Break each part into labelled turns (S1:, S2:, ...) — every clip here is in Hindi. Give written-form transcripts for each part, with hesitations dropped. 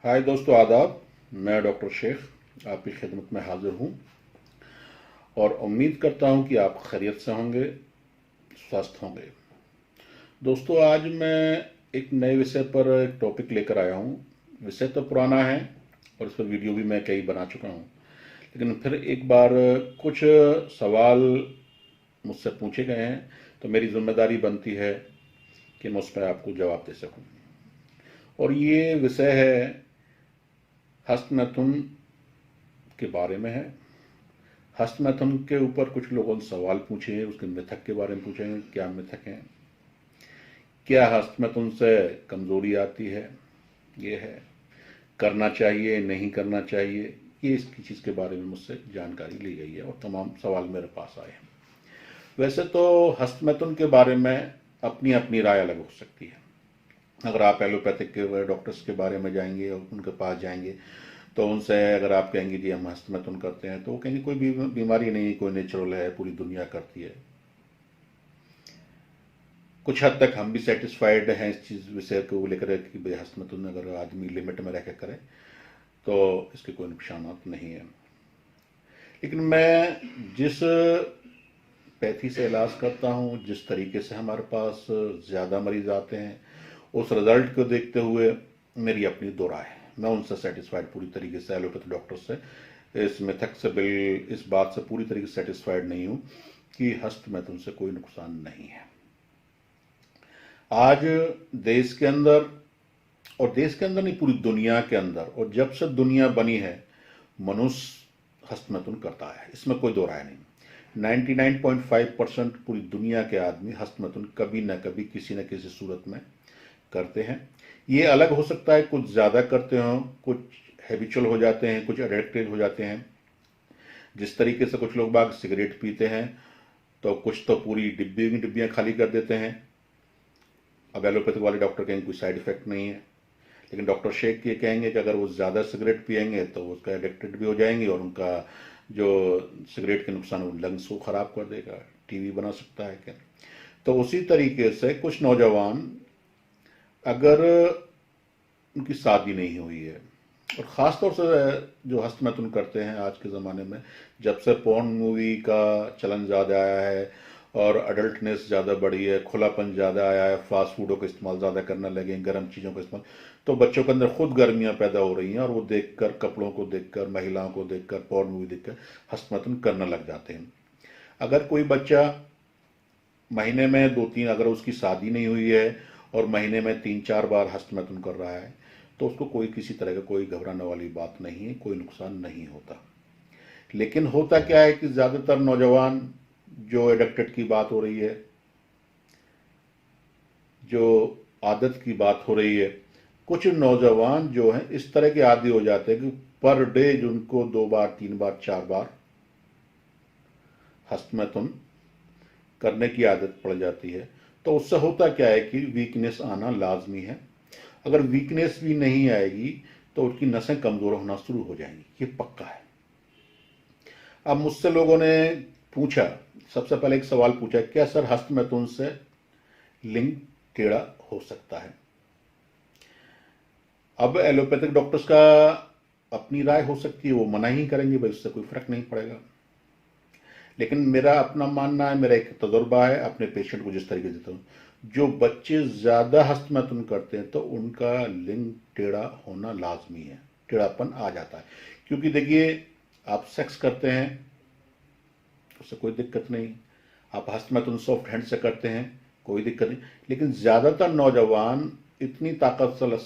S1: हाय दोस्तों, आदाब। मैं डॉक्टर शेख आपकी खिदमत में हाजिर हूँ और उम्मीद करता हूँ कि आप खैरियत से होंगे, स्वस्थ होंगे। दोस्तों, आज मैं एक नए विषय पर एक टॉपिक लेकर आया हूँ। विषय तो पुराना है और इस पर वीडियो भी मैं कई बना चुका हूँ, लेकिन फिर एक बार कुछ सवाल मुझसे पूछे गए हैं, तो मेरी जिम्मेदारी बनती है कि मैं उस पर आपको जवाब दे सकूँ। और ये विषय है हस्तमैथुन के बारे में है। हस्तमैथुन के ऊपर कुछ लोगों ने सवाल पूछे हैं, उसके मिथक के बारे में पूछे हैं। क्या मिथक हैं, क्या हस्तमैथुन से कमजोरी आती है, ये है, करना चाहिए नहीं करना चाहिए, ये इसकी चीज़ के बारे में मुझसे जानकारी ली गई है और तमाम सवाल मेरे पास आए हैं। वैसे तो हस्तमैथुन के बारे में अपनी अपनी राय अलग हो सकती है। अगर आप एलोपैथिक के डॉक्टर्स के बारे में जाएंगे और उनके पास जाएंगे तो उनसे अगर आप कहेंगे जी हम हस्तमैथुन करते हैं, तो वो कहेंगे कोई बीमारी नहीं, कोई नेचुरल है, पूरी दुनिया करती है। कुछ हद तक हम भी सेटिस्फाइड हैं इस चीज़ विषय को लेकर कि भाई हस्तमैथुन अगर आदमी लिमिट में रह कर करे तो इसके कोई नुकसान नहीं है। लेकिन मैं जिस पैथी से इलाज करता हूँ, जिस तरीके से हमारे पास ज़्यादा मरीज आते हैं, उस रिजल्ट को देखते हुए मेरी अपनी दो राय है। मैं उनसे सेटिस्फाइड पूरी तरीके से, एलोपैथी डॉक्टर से इस मिथक से इस बात से पूरी तरीके से सेटिस्फाइड नहीं हूँ कि हस्तमैथुन से कोई नुकसान नहीं है। आज देश के अंदर, और देश के अंदर नहीं पूरी दुनिया के अंदर, और जब से दुनिया बनी है मनुष्य हस्तमैथुन करता है, इसमें कोई दो राय नहीं। 99.5% पूरी दुनिया के आदमी हस्तमैथुन कभी न कभी किसी न किसी सूरत में करते हैं। ये अलग हो सकता है, कुछ ज़्यादा करते हो, कुछ हैबिचुअल हो जाते हैं, कुछ एडिक्टेड हो जाते हैं। जिस तरीके से कुछ लोग बाग सिगरेट पीते हैं तो कुछ तो पूरी डिब्बी की डिब्बियाँ खाली कर देते हैं। अब एलोपैथिक वाले डॉक्टर कहेंगे कोई साइड इफेक्ट नहीं है, लेकिन डॉक्टर शेख ये कहेंगे कि अगर वो ज़्यादा सिगरेट पियेंगे तो उसका एडिक्टेड भी हो जाएंगे और उनका जो सिगरेट के नुकसान वो लंग्स को ख़राब कर देगा, टीवी बना सकता है क्या। तो उसी तरीके से कुछ नौजवान, अगर उनकी शादी नहीं हुई है, और ख़ास तौर से जो हस्तमैथुन करते हैं आज के ज़माने में, जब से पोर्न मूवी का चलन ज़्यादा आया है और अडल्टनेस ज़्यादा बढ़ी है, खुलापन ज़्यादा आया है, फास्ट फूडों का इस्तेमाल ज़्यादा करने लगे हैं, गर्म चीज़ों का इस्तेमाल, तो बच्चों के अंदर खुद गर्मियाँ पैदा हो रही हैं और वो देखकर, कपड़ों को देखकर, महिलाओं को देखकर, पोर्न मूवी देखकर हस्तमैथुन करने लग जाते हैं। अगर कोई बच्चा महीने में 2-3, अगर उसकी शादी नहीं हुई है और महीने में 3-4 बार हस्तमैथुन कर रहा है, तो उसको कोई किसी तरह का कोई घबराने वाली बात नहीं है, कोई नुकसान नहीं होता। लेकिन होता क्या है कि ज़्यादातर नौजवान, जो एडिक्टेड की बात हो रही है, जो आदत की बात हो रही है, कुछ नौजवान जो हैं इस तरह के आदी हो जाते हैं कि पर डे उनको 2 बार, 3 बार, 4 बार हस्तमैथुन करने की आदत पड़ जाती है। तो उससे होता क्या है कि वीकनेस आना लाजमी है। अगर वीकनेस भी नहीं आएगी तो उनकी नसें कमज़ोर होना शुरू हो जाएंगी, ये पक्का है। अब मुझसे लोगों ने पूछा, सबसे पहले एक सवाल पूछा, क्या सर हस्तमैथुन से लिंग टेढ़ा हो सकता है। अब एलोपैथिक डॉक्टर्स का अपनी राय हो सकती है, वो मना ही करेंगे, भाई उससे कोई फर्क नहीं पड़ेगा। लेकिन मेरा अपना मानना है, मेरा एक तजुर्बा है, अपने पेशेंट को जिस तरीके से देता हूँ, जो बच्चे ज़्यादा हस्तमैथुन करते हैं तो उनका लिंग टेढ़ा होना लाजमी है, टेढ़ापन आ जाता है। क्योंकि देखिए, आप सेक्स करते हैं उससे कोई दिक्कत नहीं, आप हस्तमैथुन सॉफ्ट हैंड से करते हैं कोई दिक्कत नहीं, लेकिन ज़्यादातर नौजवान इतनी ताकत से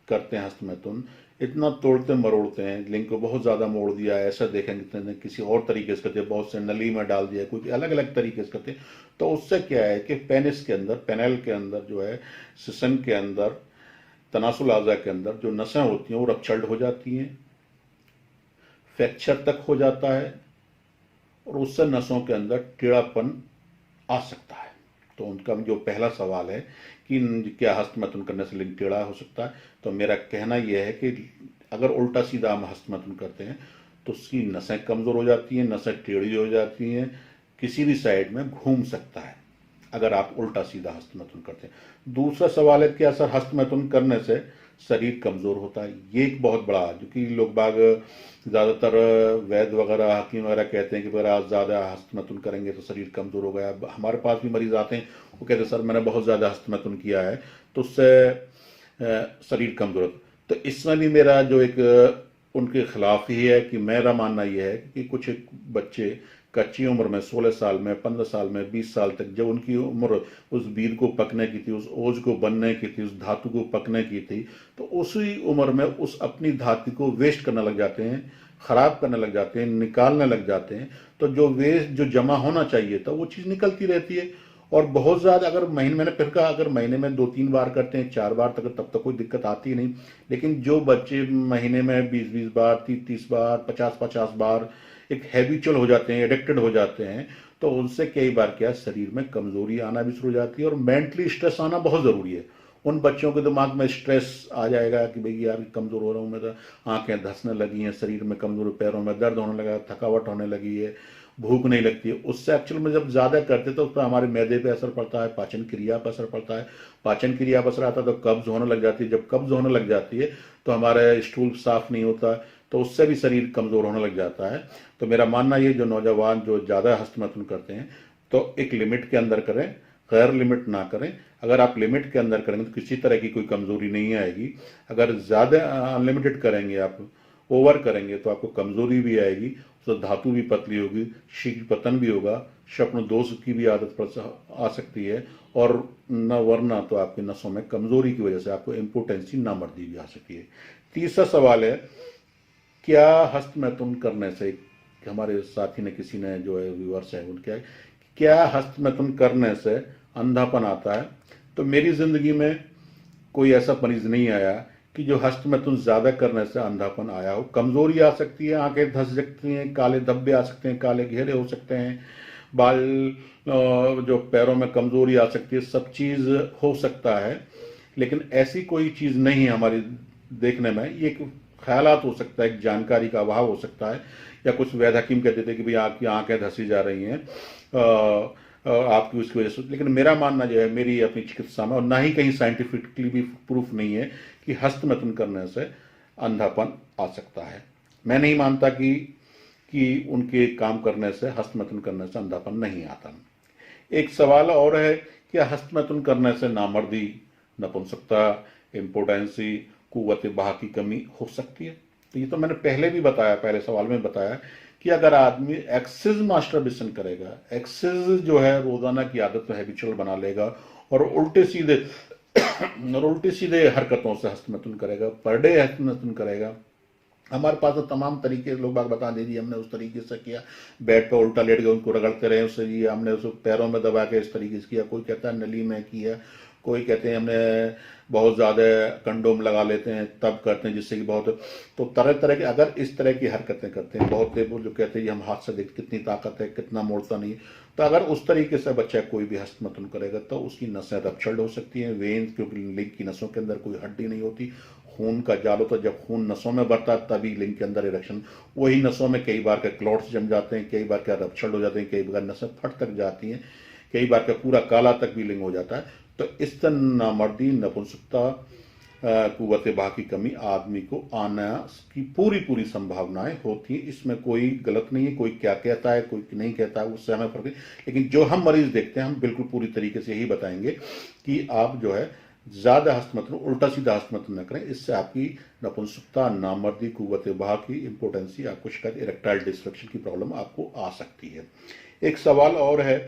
S1: करते हैं हस्तमैथुन, इतना तोड़ते मरोड़ते हैं, लिंग को बहुत ज़्यादा मोड़ दिया है, ऐसा देखेंगे किसी और तरीके से करते हैं, बहुत से नली में डाल दिया, कोई अलग अलग तरीके से करते हैं। तो उससे क्या है कि पेनिस के अंदर, पेनल के अंदर जो है, सिसन के अंदर, तनासुल आज़ा के अंदर जो नसें होती हैं वो रप्चर्ड हो जाती हैं, फ्रैक्चर तक हो जाता है और उससे नसों के अंदर टेढ़ापन आ सकता है। तो उनका जो पहला सवाल है कि क्या हस्तमैथुन करने से लिंग टेढ़ा हो सकता है, तो मेरा कहना यह है कि अगर उल्टा सीधा हम हस्तमैथुन करते हैं तो उसकी नसें कमज़ोर हो जाती हैं, नसें टेढ़ी हो जाती हैं, किसी भी साइड में घूम सकता है अगर आप उल्टा सीधा हस्तमैथुन करते हैं। दूसरा सवाल है, क्या सर हस्तमैथुन करने से शरीर कमज़ोर होता है। ये एक बहुत बड़ा, क्योंकि लोग बाग ज़्यादातर वैद्य वगैरह हकीम वगैरह कहते हैं कि अगर आप ज़्यादा हस्तमैथुन करेंगे तो शरीर कमज़ोर हो गया। हमारे पास भी मरीज आते हैं, वो कहते हैं सर मैंने बहुत ज़्यादा हस्तमैथुन किया है तो उससे शरीर कमज़ोर। तो इसमें भी मेरा जो एक उनके खिलाफ ही है कि मेरा मानना यह है कि कुछ बच्चे कच्ची उम्र में 16 साल में, 15 साल में, 20 साल तक जब उनकी उम्र उस बीज को पकने की थी, उस ओज को बनने की थी, उस धातु को पकने की थी, तो उसी उम्र में उस अपनी धातु को वेस्ट करने लग जाते हैं, खराब करने लग जाते हैं, निकालने लग जाते हैं। तो जो वेस्ट जो जमा होना चाहिए था वो चीज़ निकलती रहती है। और बहुत ज़्यादा अगर मैंने फिर कहा अगर महीने में 2-3 बार करते हैं, 4 बार तक, तब तक कोई दिक्कत आती ही नहीं। लेकिन जो बच्चे महीने में 20-20 बार, 30-30 बार, 50-50 बार एक हैबिचुअल हो जाते हैं, एडिक्टेड हो जाते हैं, तो उनसे कई बार क्या शरीर में कमजोरी आना भी शुरू हो जाती है। और मेंटली स्ट्रेस आना बहुत ज़रूरी है। उन बच्चों के दिमाग में स्ट्रेस आ जाएगा कि भाई यार कमज़ोर हो रहा हूँ मैं, तो आंखें धंसने लगी हैं, शरीर में कमज़ोर, पैरों में दर्द होने लगा, थकावट होने लगी है, भूख नहीं लगती है। उससे एक्चुअल में जब ज़्यादा करते तो उस पर हमारे मैदे पे असर पड़ता है, पाचन क्रिया पर असर पड़ता है, पाचन क्रिया पर असर आता है तो कब्ज होने लग जाती है। जब कब्ज होने लग जाती है तो हमारा स्टूल साफ नहीं होता, तो उससे भी शरीर कमज़ोर होने लग जाता है। तो मेरा मानना ये जो नौजवान जो ज़्यादा हस्तमैथुन करते हैं तो एक लिमिट के अंदर करें, गैर लिमिट ना करें। अगर आप लिमिट के अंदर करेंगे तो किसी तरह की कोई कमज़ोरी नहीं आएगी। अगर ज़्यादा अनलिमिटेड करेंगे, आप ओवर करेंगे तो आपको कमज़ोरी भी आएगी, तो धातु भी पतली होगी, शीघ्र पतन भी होगा, स्वप्न दोष की भी आदत आ सकती है, और न वरना तो आपकी नसों में कमज़ोरी की वजह से आपको इम्पोटेंसी, नामर्दी भी आ सकती है। तीसरा सवाल है, क्या हस्तमैथुन करने से, हमारे साथी ने किसी ने जो है व्यूअर्स है उनके, क्या हस्तमैथुन करने से अंधापन आता है? तो मेरी जिंदगी में कोई ऐसा मरीज नहीं आया कि जो हस्तमैथुन ज्यादा करने से अंधापन आया हो। कमजोरी आ सकती है, आंखें धंस सकती हैं, काले धब्बे आ सकते हैं, काले घेरे हो सकते हैं, बाल जो पैरों में कमजोरी आ सकती है, सब चीज हो सकता है। लेकिन ऐसी कोई चीज नहीं है हमारी देखने में। ये ख्यालात हो सकता है, एक जानकारी का अभाव हो सकता है, या कुछ वैद्य हकीम कहते थे कि भाई आपकी आंखें धंसी जा रही हैं आपकी उसकी वजह से। लेकिन मेरा मानना जो है, मेरी अपनी चिकित्सा में, और ना ही कहीं साइंटिफिकली भी प्रूफ नहीं है कि हस्तमैथुन करने से अंधापन आ सकता है। मैं नहीं मानता कि उनके काम करने से, हस्तमैथुन करने से अंधापन नहीं आता। एक सवाल और है कि हस्तमैथुन करने से नामर्दी, नपुंसकता, इम्पोर्टेंसी, कुव्वत बाह की कमी हो सकती है। तो ये तो मैंने पहले भी बताया, पहले सवाल में बताया कि अगर आदमी एक्सेस मास्टरबेशन करेगा, एक्सेस जो है रोजाना की आदत में हैबिचुअल बना लेगा, और उल्टे सीधे हरकतों से हस्तमैथुन करेगा, पर डे हस्तमैथुन करेगा। हमारे पास तो तमाम तरीके लोग बाग बता दे दिए, हमने उस तरीके से किया, बेड पर उल्टा लेट गए, उनको रगड़ते रहे, उससे ये हमने उस पैरों में दबा के इस तरीके से किया, कोई कहता है नली में किया, कोई कहते हैं हमने बहुत ज़्यादा कंडोम लगा लेते हैं तब करते हैं जिससे कि बहुत। तो तरह तरह के अगर इस तरह की हरकतें करते हैं, बहुत लोग जो कहते हैं हम हाथ से देख कितनी ताकत है, कितना मोड़ता नहीं, तो अगर उस तरीके से बच्चा कोई भी हस्तमैथुन करेगा तो उसकी नसें रप्चर्ड हो सकती हैं, वेन, क्योंकि लिंग की नसों के अंदर कोई हड्डी नहीं होती, खून का जाल होता है। जब खून नसों में बढ़ता है तभी लिंग के अंदर इरेक्शन, वही नसों में कई बार के क्लॉट्स जम जाते हैं, कई बार क्या रप्चर्ड हो जाते हैं, कई बार नसें फट तक जाती हैं, कई बार का पूरा काला तक भी लिंग हो जाता है। तो इस तरह नामर्दी, नपुंसकता, कुव्वत बाह की कमी आदमी को आना की पूरी संभावनाएं होती हैं। इसमें कोई गलत नहीं है, कोई क्या कहता है कोई नहीं कहता है, उससे हमें फर्क नहीं। लेकिन जो हम मरीज देखते हैं, हम बिल्कुल पूरी तरीके से यही बताएंगे कि आप जो है ज्यादा हस्तमैथुन, उल्टा सीधा हस्तमैथुन न करें। इससे आपकी नपुंसकता, नामर्दी, कुव्वत बाह की, इंपोर्टेंसी, आपको शायद इरेक्टाइल डिस्फंक्शन की प्रॉब्लम आपको आ सकती है। एक सवाल और है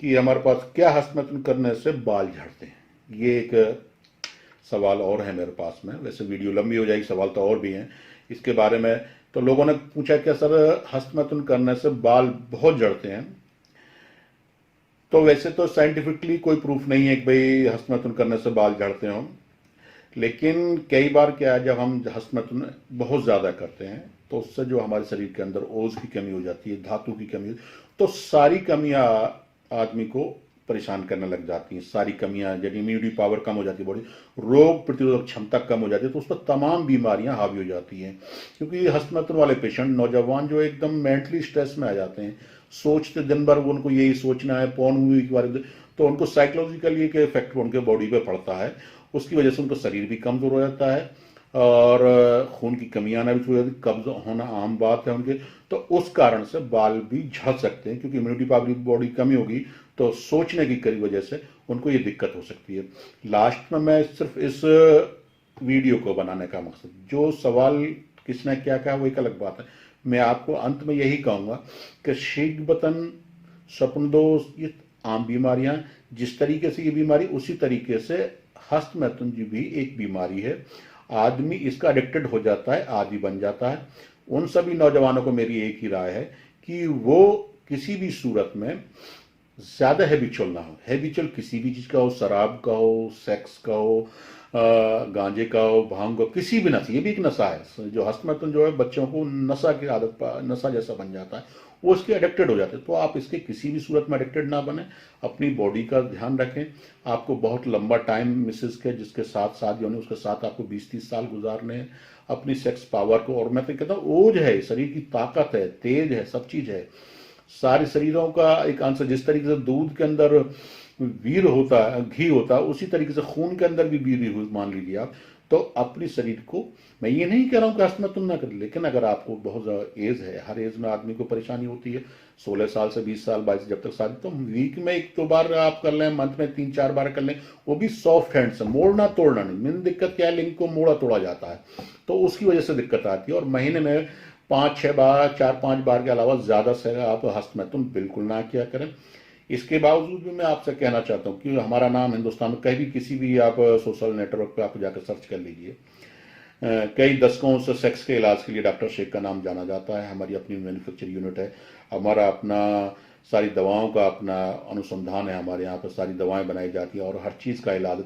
S1: कि हमारे पास क्या हस्तमैथुन करने से बाल झड़ते हैं, ये एक सवाल और है मेरे पास में। वैसे वीडियो लंबी हो जाएगी, सवाल तो और भी हैं इसके बारे में। तो लोगों ने पूछा क्या सर हस्तमैथुन करने से बाल बहुत झड़ते हैं? तो वैसे तो साइंटिफिकली कोई प्रूफ नहीं है कि भाई हस्तमैथुन करने से बाल झड़ते हों, लेकिन कई बार क्या है, जब हम हस्तमैथुन बहुत ज़्यादा करते हैं तो उससे जो हमारे शरीर के अंदर ओज की कमी हो जाती है, धातु की कमी, तो सारी कमियां आदमी को परेशान करने लग जाती हैं। सारी कमियां, जब इम्यूनिटी पावर कम हो जाती है, बॉडी रोग प्रतिरोधक क्षमता कम हो जाती है, तो उस पर तमाम बीमारियां हावी हो जाती हैं। क्योंकि हस्तमैथुन वाले पेशेंट, नौजवान जो एकदम मेंटली स्ट्रेस में आ जाते हैं, सोचते दिन भर वो, उनको यही सोचना है पोर्न मूवी के बारे में, तो उनको साइकोलॉजिकली एक इफेक्ट उनके बॉडी पे पड़ता है, उसकी वजह से उनका शरीर भी कमज़ोर हो जाता है और खून की कमी आना भी शुरू हो जाती है, कब्ज होना आम बात है उनके। तो उस कारण से बाल भी झड़ सकते हैं, क्योंकि इम्यूनिटी पावर बॉडी कमी होगी तो सोचने की कई वजह से उनको ये दिक्कत हो सकती है। लास्ट में मैं सिर्फ इस वीडियो को बनाने का मकसद, जो सवाल किसने क्या कहा वो एक अलग बात है, मैं आपको अंत में यही कहूँगा कि शीघ्र बतन, स्वप्नदोष, ये आम बीमारियां, जिस तरीके से ये बीमारी उसी तरीके से हस्तमैथुन भी एक बीमारी है। आदमी इसका एडिक्टेड हो जाता है, आदी बन जाता है। उन सभी नौजवानों को मेरी एक ही राय है कि वो किसी भी सूरत में ज्यादा हैबिचुअल ना हो। हैबिचुअल किसी भी चीज का हो, शराब का हो, सेक्स का हो, गांजे का हो, भांग का, किसी भी नशा, ये भी एक नशा है। जो हस्तमैथुन जो है बच्चों को नशा की आदत, नशा जैसा बन जाता है, वो इसके एडिक्टेड हो जाते हैं। तो आप इसके किसी भी सूरत में एडिक्टेड ना बने, अपनी बॉडी का ध्यान रखें। आपको बहुत लंबा टाइम मिसेज के जिसके साथ शादी होने, उसके साथ आपको 20-30 साल गुजारने हैं। अपनी सेक्स पावर को, और मैं तो कहता हूँ ओज है, शरीर की ताकत है, तेज है, सब चीज है, सारे शरीरों का एक अंश। जिस तरीके से दूध के अंदर वीर होता है, घी होता है, उसी तरीके से खून के अंदर भी वीर मान लीजिए आप। तो अपने शरीर को, मैं ये नहीं कह रहा हूँ कि हस्तमैथुन ना करें, लेकिन अगर आपको बहुत ज़्यादा एज है, हर एज में आदमी को परेशानी होती है, 16 साल से 20 साल 22, जब तक शादी, तो वीक में 1-2 बार आप कर लें, मंथ में 3-4 बार कर लें, वो भी सॉफ्ट हैंड से, मोड़ना तोड़ना नहीं। मेन दिक्कत क्या है, लिंग को मोड़ा तोड़ा जाता है, तो उसकी वजह से दिक्कत आती है। और महीने में 5-6 बार, 4-5 बार के अलावा ज़्यादा से आप हस्तमैथुन बिल्कुल ना किया करें। इसके बावजूद भी मैं आपसे कहना चाहता हूँ कि हमारा नाम हिंदुस्तान में कहीं भी किसी भी आप सोशल नेटवर्क पे आप जाकर सर्च कर लीजिए, कई दशकों से सेक्स के इलाज के लिए डॉक्टर शेख का नाम जाना जाता है। हमारी अपनी मैन्युफैक्चर यूनिट है, हमारा अपना सारी दवाओं का अपना अनुसंधान है, हमारे यहाँ पर सारी दवाएं बनाई जाती हैं और हर चीज़ का इलाज।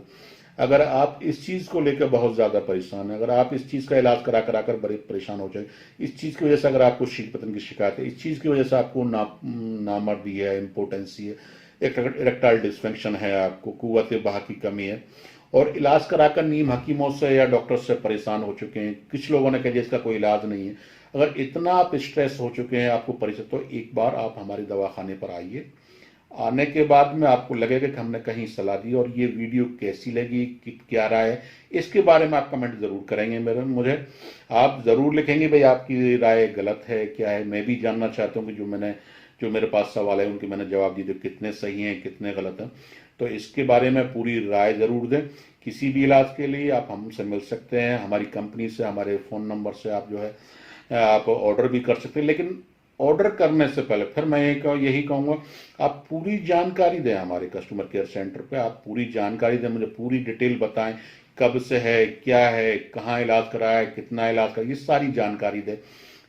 S1: अगर आप इस चीज़ को लेकर बहुत ज़्यादा परेशान हैं, अगर आप इस चीज़ का इलाज करा कर बड़े परेशान हो जाए, इस चीज़ की वजह से अगर आपको शीघ्रपतन की शिकायत है, इस चीज़ की वजह से आपको नामर्दी है, इम्पोर्टेंसी है, इरेक्टाइल डिस्फंक्शन है, आपको कुव्वत बहा की कमी है, और इलाज कराकर नीम हकीमों से या डॉक्टर से परेशान हो चुके हैं, कुछ लोगों ने कहा इसका कोई इलाज नहीं है, अगर इतना आप स्ट्रेस हो चुके हैं, आपको परेशान, तो एक बार आप हमारे दवाखाने पर आइए। आने के बाद में आपको लगेगा कि हमने कहीं सलाह दी, और ये वीडियो कैसी लगी, क्या राय है, इसके बारे में आप कमेंट जरूर करेंगे। मुझे आप जरूर लिखेंगे भाई आपकी राय गलत है क्या है। मैं भी जानना चाहता हूँ कि जो मेरे पास सवाल है उनके मैंने जवाब दिए, कितने सही हैं कितने गलत हैं। तो इसके बारे में पूरी राय जरूर दें। किसी भी इलाज के लिए आप हमसे मिल सकते हैं, हमारी कंपनी से, हमारे फ़ोन नंबर से आप जो है आप ऑर्डर भी कर सकते हैं। लेकिन ऑर्डर करने से पहले फिर मैं यही कहूँगा, आप पूरी जानकारी दें हमारे कस्टमर केयर सेंटर पे। आप पूरी जानकारी दें, मुझे पूरी डिटेल बताएं, कब से है, क्या है, कहाँ इलाज कराया है, कितना इलाज कराया, ये सारी जानकारी दें।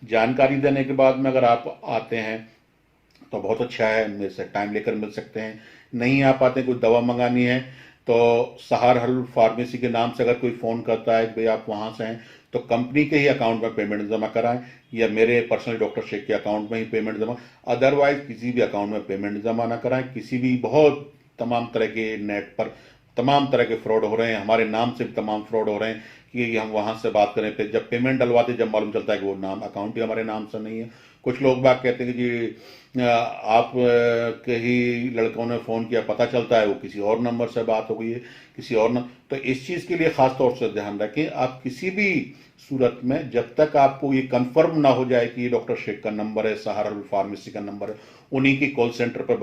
S1: जानकारी देने के बाद में अगर आप आते हैं तो बहुत अच्छा है, मेरे से टाइम लेकर मिल सकते हैं। नहीं आ पाते, कोई दवा मंगानी है तो सहार हर्बल फार्मेसी के नाम से अगर कोई फ़ोन करता है कि भाई आप वहाँ से हैं, तो कंपनी के ही अकाउंट में पेमेंट जमा कराएं, या मेरे पर्सनल डॉक्टर शेख के अकाउंट में ही पेमेंट जमा, अदरवाइज किसी भी अकाउंट में पेमेंट जमा ना कराएं। किसी भी बहुत तमाम तरह के नेट पर तमाम तरह के फ्रॉड हो रहे हैं, हमारे नाम से भी तमाम फ्रॉड हो रहे हैं कि हम वहाँ से बात करें, फिर जब पेमेंट डलवाते जब मालूम चलता है कि वो नाम अकाउंट ही हमारे नाम से नहीं है। कुछ लोग बात कहते हैं कि जी आप के ही लड़कों ने फ़ोन किया, पता चलता है वो किसी और नंबर से बात हो गई है, किसी और तो इस चीज़ के लिए ख़ास तौर से ध्यान रखें। आप किसी भी सूरत में जब तक आपको ये कंफर्म ना हो जाए कि ये डॉक्टर शेख का नंबर है, सहारा फार्मेसी का नंबर है, उन्हीं की कॉल सेंटर पर